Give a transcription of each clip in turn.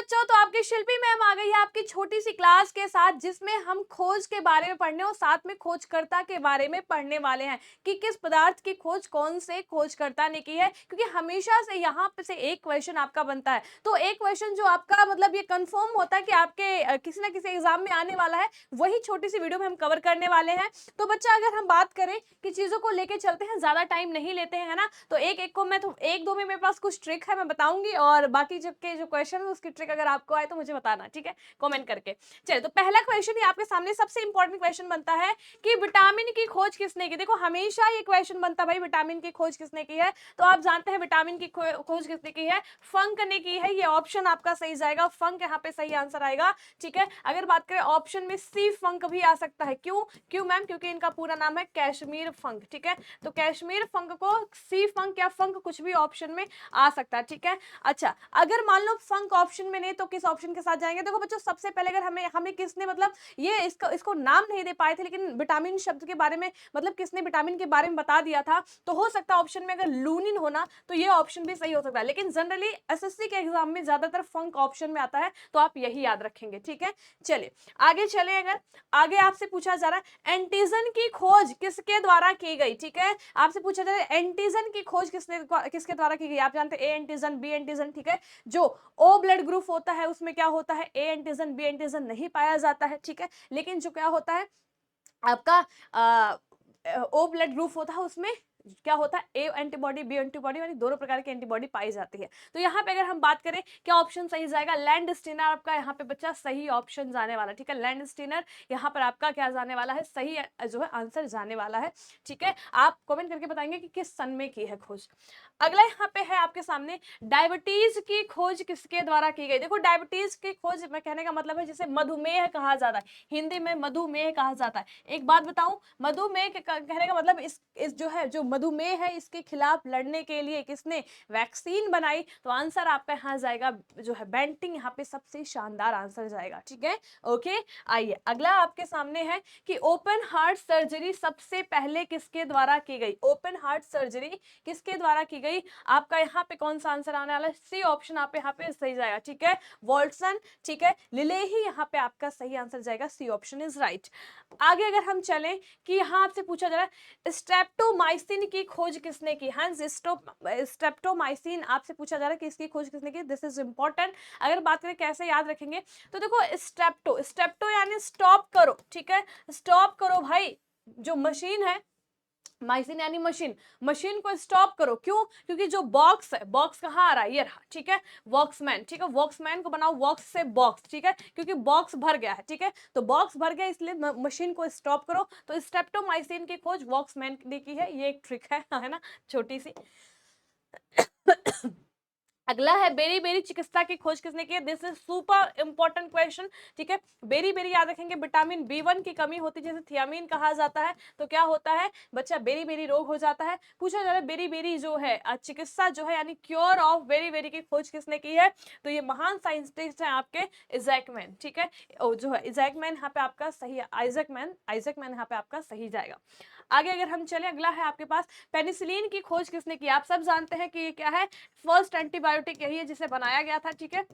बच्चों, तो आपकी शिल्पी मैम आ गई है आपकी छोटी सी क्लास के साथ, जिसमें हम खोज के बारे में पढ़ने और साथ में खोजकर्ता के बारे में पढ़ने वाले हैं कि किस पदार्थ की खोज कौन से खोजकर्ता ने की है। क्योंकि हमेशा से यहाँ पे से एक क्वेश्चन आपका बनता है, तो एक क्वेश्चन जो आपका मतलब ये कंफर्म होता है कि आपके किसी ना किसी एग्जाम में आने वाला है, वही छोटी सी वीडियो में हम कवर करने वाले हैं। तो बच्चा, अगर हम बात करें कि चीजों को लेके चलते हैं, ज्यादा टाइम नहीं लेते हैं, है ना। तो एक एक को मैं तो एक दो में मेरे पास कुछ ट्रिक है, मैं बताऊंगी, और बाकी जो क्वेश्चन है उसकी ट्रिक अगर आपको आए तो मुझे बताना, ठीक है, कमेंट करके। चलिए, तो पहला क्वेश्चन ही आपके सामने सबसे इंपॉर्टेंट क्वेश्चन बनता है कि विटामिन की खोज किसने की। देखो, हमेशा ये क्वेश्चन बनता है भाई, विटामिन की खोज किसने की है। तो आप जानते हैं विटामिन की खोज किसने की है, फंक ने की है। ये ऑप्शन आपका सही जाएगा, फंक यहाँ पे सही आंसर आएगा, ठीक है। अगर बात करें ऑप्शन में सी फंक भी आ सकता है। क्यों क्यों मैम? क्योंकि इनका पूरा नाम है कैश्मीर फंक, ठीक है। तो कैश्मीर फंक को सी फंक या फंक कुछ भी ऑप्शन में आ सकता है, ठीक है। अच्छा, अगर मान लो फंक ऑप्शन में नहीं, तो किस ऑप्शन के साथ जाएंगे? देखो बच्चों, सबसे पहले अगर हमें किसने मतलब ये इसको नाम नहीं दे पाए थे, लेकिन विटामिन शब्द के बारे में मतलब किसने विटामिन के बारे में बता दिया था, तो हो सकता है ऑप्शन में अगर लूनिन होना तो ये ऑप्शन भी सही हो सकता है। लेकिन जनरली एसएससी के एग्जाम में ज्यादातर फंक ऑप्शन में आता है, तो आप यही याद रखेंगे, ठीक है। चलिए आगे चले। अगर आगे आपसे पूछा जा रहा है एंटीजन की खोज किसके द्वारा की गई, ठीक है। आपसे पूछा जा रहा है एंटीजन की खोज किसके द्वारा की गई। आप जानते हैं ए एंटीजन, बी एंटीजन, ठीक है। जो ओ ब्लड ग्रुप होता है उसमें क्या होता है, ए एंटीजन बी एंटीजन नहीं पाया जाता है, ठीक है। लेकिन जो क्या होता है आपका ओ ब्लड ग्रुप होता है, उसमें क्या होता है, ए एंटीबॉडी बी एंटीबॉडी, यानी दोनों प्रकार की एंटीबॉडी पाई जाती है। तो यहाँ पे अगर हम बात करें क्या ऑप्शन सही जाएगा, लैंडस्टीनर आपका यहाँ पे बच्चा सही ऑप्शन जाने वाला, ठीक है। लैंडस्टीनर यहाँ पर आपका क्या जाने वाला है, सही जो है आंसर जाने वाला है, ठीक है। आप कमेंट करके बताएंगे कि किस सन में की है खोज। अगला यहाँ पे है आपके सामने, डायबिटीज की खोज किसके द्वारा की गई। देखो, डायबिटीज की खोज मैं कहने का मतलब है जिसे मधुमेह कहा जाता है, हिंदी में मधुमेह कहा जाता है। एक बात बताऊं, मधुमेह कहने का मतलब इस जो है जो मधुमेह है, इसके खिलाफ लड़ने के लिए किसने वैक्सीन बनाई। तो आंसर आपका यहाँ जाएगा जो है बेंटिंग, यहाँ पे सबसे शानदार आंसर जाएगा, ठीक है। ओके, आइए अगला आपके सामने है कि ओपन हार्ट सर्जरी सबसे पहले किसके द्वारा की गई। ओपन हार्ट सर्जरी किसके द्वारा की गई, आपका यहाँ पे कौन सा आंसर आने वाला है, सी ऑप्शन आप यहाँ पे सही जाएगा, ठीक है। वॉल्सन, ठीक है, लिलेही यहाँ पे आपका सही आंसर जाएगा, सी ऑप्शन इज राइट। आगे अगर हम चलें कि यहाँ आपसे पूछा जा रहा है स्ट्रेप्टोमाइसिन की खोज किसने की। हाँ, स्ट्रेप्टोमाइसिन आपसे पूछा जा रहा है कि इसकी खोज किसने की, दिस इज इंपॉर्टेंट। अगर बात करें कैसे याद रखेंगे, तो देखो स्ट्रेप्टो स्ट्रेप्टो यानी स्टॉप करो, ठीक है, स्टॉप करो भाई। जो मशीन है, माइसिन यानी मशीन, मशीन को स्टॉप करो। क्यों? क्योंकि जो बॉक्स है, बॉक्स कहाँ आ रहा है, ये रहा, ठीक है, वॉक्समैन, ठीक है। वॉक्समैन को बनाओ वॉक्स से बॉक्स, ठीक है, क्योंकि बॉक्स भर गया है, ठीक है। तो बॉक्स भर गया, इसलिए मशीन को स्टॉप करो। तो स्ट्रेप्टोमाइसिन की खोज वॉक्समैन ने की है, ये एक ट्रिक है ना, छोटी सी। अगला है बेरी बेरी चिकित्सा की खोज किसने की है, this is super important question, ठीक है। बेरी बेरी याद रखेंगे, विटामिन B1 की कमी होती है, जैसे थियामिन कहा जाता है, तो क्या होता है बच्चा, बेरी बेरी रोग हो जाता है। पूछा जा रहा है बेरी बेरी जो है चिकित्सा जो है यानी क्योर ऑफ बेरी बेरी की खोज किसने की है, तो ये महान साइंटिस्ट है आपके इजैकमैन, ठीक है। जो है इजैकमैन यहाँ पे आपका सही है, आइजैकमैन यहाँ पे आपका सही जाएगा। आगे अगर हम चले, अगला है आपके पास पेनिसिलिन की खोज किसने की। आप सब जानते हैं कि ये क्या है, फर्स्ट एंटीबायोटिक यही है जिसे बनाया गया था, ठीक है।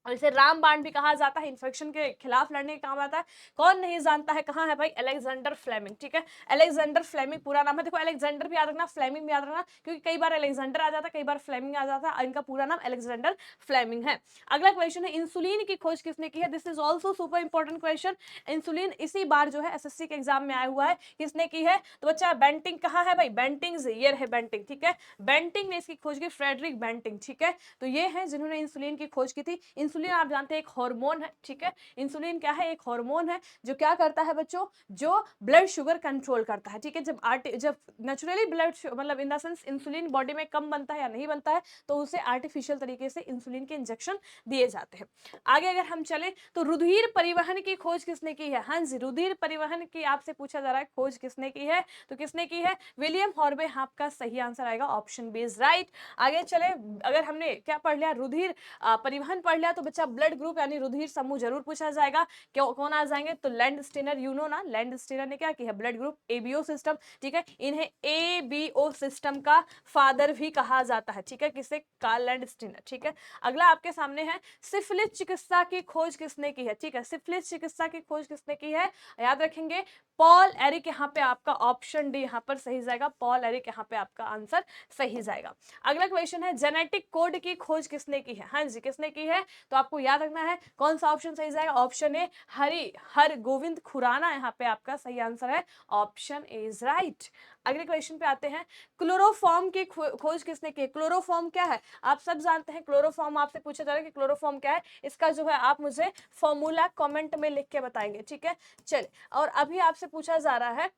और इसे रामबाण भी कहा जाता है, इन्फेक्शन के खिलाफ लड़ने के काम आता है। कौन नहीं जानता है, कहाँ है भाई, अलेक्जेंडर फ्लेमिंग, ठीक है। अलेक्जेंडर फ्लेमिंग पूरा नाम है। देखो, अलेक्जेंडर भी याद रखना, फ्लेमिंग भी याद रखना, क्योंकि कई बार अलेक्जेंडर आ जाता है, कई बार फ्लेमिंग आ जाता है, इनका पूरा नाम अलेक्जेंडर फ्लेमिंग है। अगला क्वेश्चन है इंसुलिन की खोज किसने की है, this is also super important question. Insulin इसी बार जो है एसएससी के एग्जाम में आया हुआ है, किसने की है, तो बच्चा बेंटिंग कहाँ है भाई, बेंटिंग ये है बेंटिंग, ठीक है। बेंटिंग ने इसकी खोज की, फ्रेडरिक बेंटिंग, ठीक है। तो ये है जिन्होंने इंसुलिन की खोज की थी। इंसुलिन आप जानते हैं एक हार्मोन है, ठीक है। इंसुलिन क्या है, एक हार्मोन है जो क्या करता है बच्चों, जो ब्लड शुगर कंट्रोल करता है, ठीक है। जब नेचुरली ब्लड मतलब in the sense insulin body में कम बनता है या नहीं बनता है, तो उसे आर्टिफिशियल तरीके से इंसुलिन के इंजेक्शन दिए जाते हैं। आगे अगर हम चले, तो रुधिर परिवहन की खोज किसने की है। हाँ जी, रुधिर परिवहन की आपसे पूछा जा रहा है खोज किसने की है, तो किसने की है, विलियम हॉर्वे, आपका सही आंसर आएगा, ऑप्शन बी इज राइट। आगे चले, अगर हमने क्या पढ़ लिया, रुधिर परिवहन पढ़ लिया, तो तो बच्चा ब्लड ग्रुप यानी रुधिर समूह जरूर पूछा जाएगा। क्यों कौन आ जाएंगे, तो लैंड स्टेनर, यू नो ना, लैंड स्टेनर ने क्या किया, ब्लड ग्रुप एबीओ सिस्टम, ठीक है, इन्हें एबीओ सिस्टम का फादर भी कहा जाता है, ठीक है, किसे, कार्ल लैंड स्टेनर, ठीक है। अगला आपके सामने है सिफिलिस चिकित्सा की खोज किसने की है, ठीक है, सिफिलिस चिकित्सा की खोज किसने की है, याद रखेंगे पॉल एरिक, यहाँ पे आपका ऑप्शन डी यहाँ पर सही जाएगा, पॉल एरिक यहाँ पे आपका आंसर सही जाएगा। अगला क्वेश्चन है जेनेटिक कोड की खोज किसने की है, हाँ जी किसने की है, तो आपको याद रखना है कौन सा ऑप्शन सही जाएगा, ऑप्शन ए हर गोविंद खुराना यहाँ पे आपका सही आंसर है, ऑप्शन ए इज राइट। अगले क्वेश्चन पे आते हैं, क्लोरोफॉर्म की खोज किसने की, क्लोरोफॉर्म क्या है, आप सब जानते हैं क्लोरोफॉर्म, आपसे पूछा जा रहा है कि क्लोरोफॉर्म क्या है, इसका जो है आप मुझे फॉर्मूला कमेंट में लिख के बताएंगे, ठीक है। चलिए, और अभी आपसे पूछा जा रहा है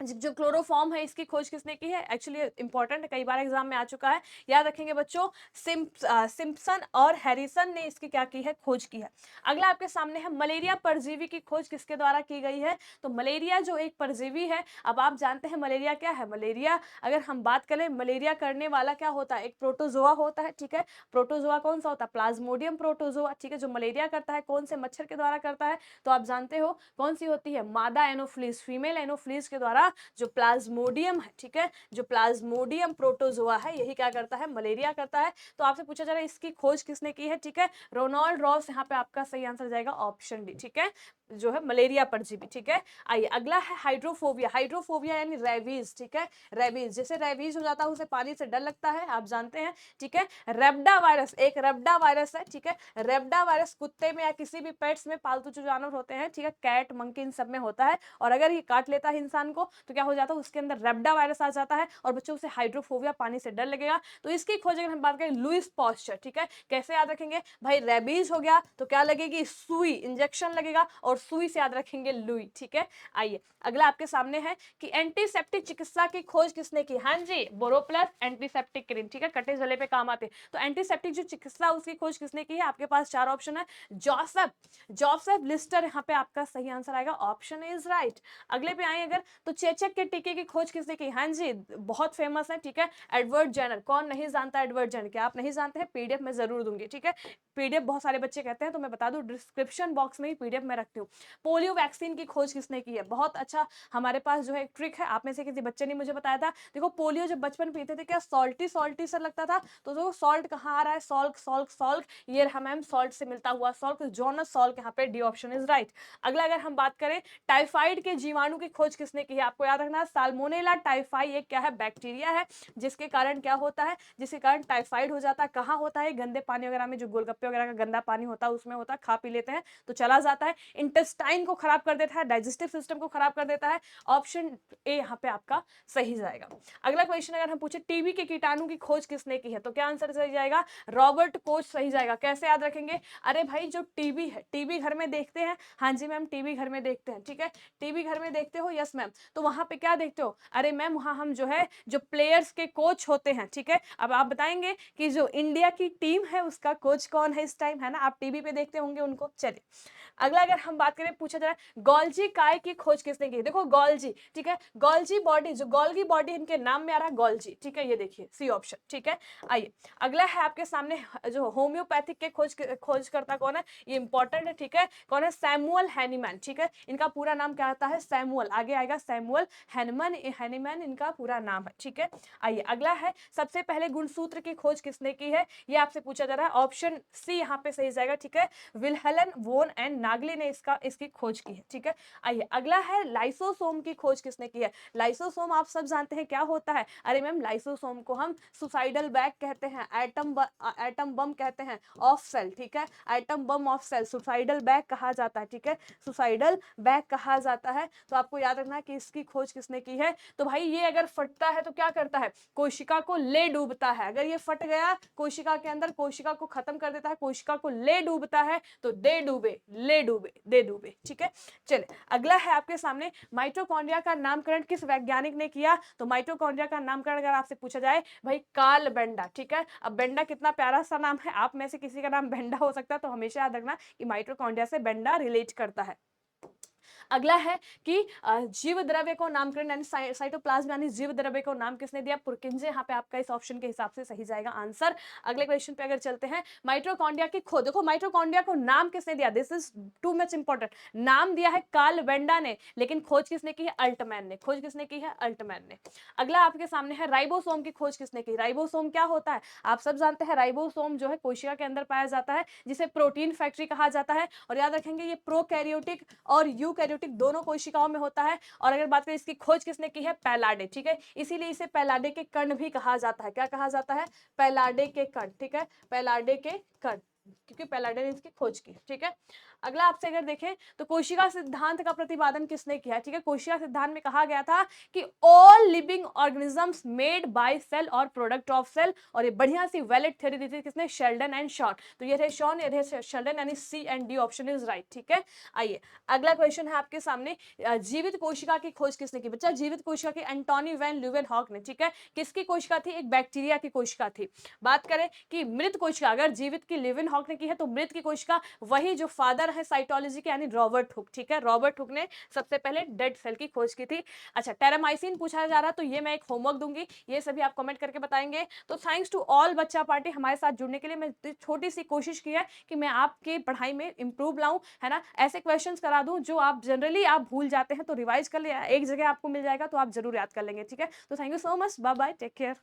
जो क्लोरोफॉर्म है इसकी खोज किसने की है, एक्चुअली इंपॉर्टेंट, कई बार एग्जाम में आ चुका है, याद रखेंगे बच्चों, सिम्पसन और हैरिसन ने इसकी क्या की है, खोज की है। अगला आपके सामने है मलेरिया परजीवी की खोज किसके द्वारा की गई है, तो मलेरिया जो एक परजीवी है, अब आप जानते हैं मलेरिया क्या है, मलेरिया अगर हम बात करें, मलेरिया करने वाला क्या होता है, एक प्रोटोजोआ होता है, ठीक है, प्रोटोजोआ कौन सा होता है, प्लाज्मोडियम प्रोटोजोआ, ठीक है, जो मलेरिया करता है कौन से मच्छर के द्वारा करता है, तो आप जानते हो कौन सी होती है, मादा एनोफ्लिस, फीमेल एनोफ्लिस के द्वारा जो प्लाज्मोडियम है, ठीक है, जो प्लाज्मोडियम प्रोटोजोआ है यही क्या करता है, मलेरिया करता है। तो आपसे पूछा जा रहा है इसकी खोज किसने की है, ठीक है, रोनाल्ड रॉस, यहाँ पे आपका सही आंसर जाएगा ऑप्शन डी, ठीक है, जो है मलेरिया परजीवी, ठीक है। आइए अगला है हाइड्रोफोबिया, हाइड्रोफोबिया यानी रेबीज, ठीक है, रेबीज, जैसे रेबीज हो जाता है उसे पानी से डर लगता है, आप जानते हैं, ठीक है। रेबडा वायरस एक रेबडा वायरस है, ठीक है, रेबडा वायरस कुत्ते में या किसी भी पेट्स में, पालतू जो जानवर होते हैं, ठीक है, कैट मंकी इन सब में होता है, और अगर ये काट लेता है इंसान को तो क्या हो जाता है, उसके अंदर रेबडा वायरस आ जाता है और बच्चों से हाइड्रोफोबिया, पानी से डर लगेगा। तो इसकी खोज अगर हम बात करें लुइस पॉस्चर, ठीक है, कैसे याद रखेंगे भाई, रेबीज हो गया तो क्या लगेगी, सुई, इंजेक्शन लगेगा, और सुई से याद रखेंगे लुई, ठीक है। आइए अगला आपके सामने है कि एंटीसेप्टिक चिकित्सा की खोज किसने की, हाँ जी बोरोप्लस एंटीसेप्टिक क्रीम, ठीक है, कटे जले पे काम आते। तो एंटीसेप्टिक जो चिकित्सा उसकी खोज किसने की है, आपके पास चार ऑप्शन है, जोसेफ जोसेफ लिस्टर यहाँ पे आपका सही आंसर आएगा, ऑप्शन इज राइट। अगले पे आए अगर, तो चेचक के टीके की खोज किसने की, हाँ जी बहुत फेमस है, ठीक है, एडवर्ड जेनर, कौन नहीं जानता एडवर्ड जेनर, क्या आप नहीं जानते हैं, पीडीएफ में जरूर दूंगी, ठीक है, पीडीएफ बहुत सारे बच्चे कहते हैं तो मैं बता दूं डिस्क्रिप्शन बॉक्स में ही पीडीएफ में रखती हूँ। पोलियो वैक्सीन की खोज किसने की है, बहुत अच्छा, हमारे पास जो है एक ट्रिक है, आप में से किसी बच्चे ने मुझे बताया था, देखो पोलियो जब बचपन पीते थे क्या सॉल्टी सॉल्टी सा लगता था, तो जो सॉल्ट कहाँ आ रहा है, सॉल्ट सॉल्ट सॉल्ट, ये मैम सॉल्ट से मिलता हुआ सॉल्ट, जोनस सॉल्ट, यहाँ पे डी ऑप्शन इज राइट। अगला अगर हम बात करें टाइफाइड के जीवाणु की खोज किसने की है, आपको याद रखना साल्मोनेला टाइफाई एक क्या है, बैक्टीरिया है, जिसके कारण क्या होता है, जिसके कारण टाइफाइड हो जाता है, कहाँ होता है, गंदे पानी वगैरह में, जो गोलगप्पे वगैरह का गंदा पानी होता है उसमें होता है, खा पी लेते हैं तो चला जाता है, इंटेस्टाइन को खराब कर देता है, डाइजेस्टिव सिस्टम को खराब कर देता है, ऑप्शन ए यहाँ पे आपका सही जाएगा। अगला क्वेश्चन अगर हम पूछे टीबी के कीटाणु की खोज किसने की है, तो क्या आंसर सही जाएगा, रॉबर्ट कोच सही जाएगा। कैसे याद रखेंगे, अरे भाई जो टीबी है, टीबी घर में देखते हैं, हाँ जी मैम टीबी घर में देखते हैं, ठीक है, टीबी घर में देखते हो, यस मैम, तो वहां पे क्या देखते हो, अरे मैम वहां हम जो है जो प्लेयर्स के कोच होते हैं, ठीक है, अब आप बताएंगे कि जो इंडिया की टीम है उसका कोच कौन है इस टाइम, है ना, आप टीवी पे देखते होंगे उनको। चलिए अगला अगर हम बात करें, पूछा जा रहा है गोल्जी काय की खोज किसने की, देखो गोल्जी, ठीक है, गोल्जी बॉडी, जो गोल्गी बॉडी इनके नाम में आ रहा है गोल्जी, ठीक है, ये देखिए सी ऑप्शन, ठीक है। आइए अगला है आपके सामने जो होम्योपैथिक के खोज करता कौन है, ये इंपॉर्टेंट है, ठीक है, कौन है, सैमुअल हैनीमैन, ठीक है, इनका पूरा नाम क्या आता है, सैमुअल, आगे आएगा सैमुअल हैनीमैन इनका पूरा नाम है, ठीक है। आइए अगला है सबसे पहले गुणसूत्र की खोज किसने की है, ये आपसे पूछा जा रहा है, ऑप्शन सी यहाँ पे सही जाएगा, ठीक है, विल्हेल्म वोन एंड नागले ने इसकी खोज की है, ठीक है। आइए अगला है लाइसोसोम की खोज किसने की है, लाइसोसोम आप सब जानते हैं क्या होता है, अरे मैम लाइसोसोम को हम सुसाइडल बैग कहते हैं, एटम बम कहते हैं ऑफ सेल, ठीक है, atom bomb of cell suicidal bag कहा जाता है, ठीक है, सुसाइडल बैग कहा जाता है। तो आपको याद रखना है कि इसकी खोज किसने की है, तो भाई ये अगर फटता है तो क्या करता है, कोशिका को ले डूबता है, अगर ये फट गया कोशिका के अंदर, कोशिका को खत्म कर देता है, कोशिका को ले डूबता है, तो दे डूबे, ले डूबे, दे डूबे, ठीक है। चलिए अगला है आपके सामने माइटोकॉन्ड्रिया का नामकरण किस वैज्ञानिक ने किया, तो माइटोकॉन्ड्रिया का नामकरण अगर आपसे पूछा जाए भाई कार्ल बेंडा, ठीक है, अब बेंडा कितना प्यारा सा नाम है, आप में से किसी का नाम बेंडा हो सकता है, तो हमेशा याद रखना कि माइटोकॉन्ड्रिया से बेंडा रिलेट करता है। अगला है कि जीव द्रव्य को नामकरण यानी साइटोप्लाज्म यानी जीव द्रव्य को नाम किसने दिया? पुरकिंजे। यहाँ पे आपका इस ऑप्शन के हिसाब से सही जाएगा आंसर। अगले क्वेश्चन पे अगर चलते हैं, माइटोकॉन्ड्रिया की खोज। देखो माइटोकॉन्ड्रिया को नाम किसने दिया? This is too much important. नाम दिया है कार्ल वेंडा ने, लेकिन खोज किसने की है? अल्टमैन ने। खोज किसने की है? अल्टमैन ने। अगला आपके सामने है राइबोसोम की खोज किसने की? राइबोसोम क्या होता है? आप सब जानते हैं राइबोसोम जो है कोशिका के अंदर पाया जाता है, जिसे प्रोटीन फैक्ट्री कहा जाता है। और याद रखेंगे ये प्रोकैरियोटिक और यूकैरियोटिक दोनों कोशिकाओं में होता है। और अगर बात करें इसकी खोज किसने की है? पैलाडे। ठीक है, इसीलिए इसे पैलाडे के कण भी कहा जाता है। क्या कहा जाता है? पैलाडे के कण। ठीक है, पैलाडे के कण, क्योंकि पैलाडे ने इसकी खोज की। ठीक है, अगला आपसे अगर देखें तो कोशिका सिद्धांत का प्रतिपादन किसने किया? ठीक है, कोशिका सिद्धांत में कहा गया था कि all living organisms made by cell और प्रोडक्ट ऑफ सेल। और ये बढ़िया सी वैलिड थ्योरी दी थी किसने? Schleiden and Schwann. तो ये थे शॉन, ये थे शेल्डन, यानी C and D option is right. ठीक है, आइए अगला क्वेश्चन है आपके सामने, जीवित कोशिका की खोज किसने की? बच्चा जीवित कोशिका की एंटोनी वैन ल्यूवेनहॉक ने। ठीक है, किसकी कोशिका थी? एक बैक्टीरिया की कोशिका थी। बात करें कि मृत कोशिका अगर जीवित की ल्यूवेनहॉक ने की है, तो मृत की कोशिका वही जो फादर है साइटोलॉजी के, यानी रॉबर्ट हुक। ठीक है, रॉबर्ट हुक ने सबसे पहले डेड सेल की खोज की थी। अच्छा, टेरामाइसिन पूछा जा रहा, तो ये मैं एक होमवर्क दूंगी, ये सभी आप कमेंट करके बताएंगे। तो थैंक्स टू ऑल बच्चा पार्टी हमारे साथ जुड़ने के लिए। मैं छोटी सी कोशिश की है कि मैं आपके पढ़ाई में इंप्रूव लाऊं, है ना, ऐसे क्वेश्चंस करा दूं जो आप जनरली आप भूल जाते हैं, तो रिवाइज कर ले, एक जगह आपको मिल जाएगा तो आप जरूर याद कर लेंगे। ठीक है, तो thank you so much, bye bye, take care.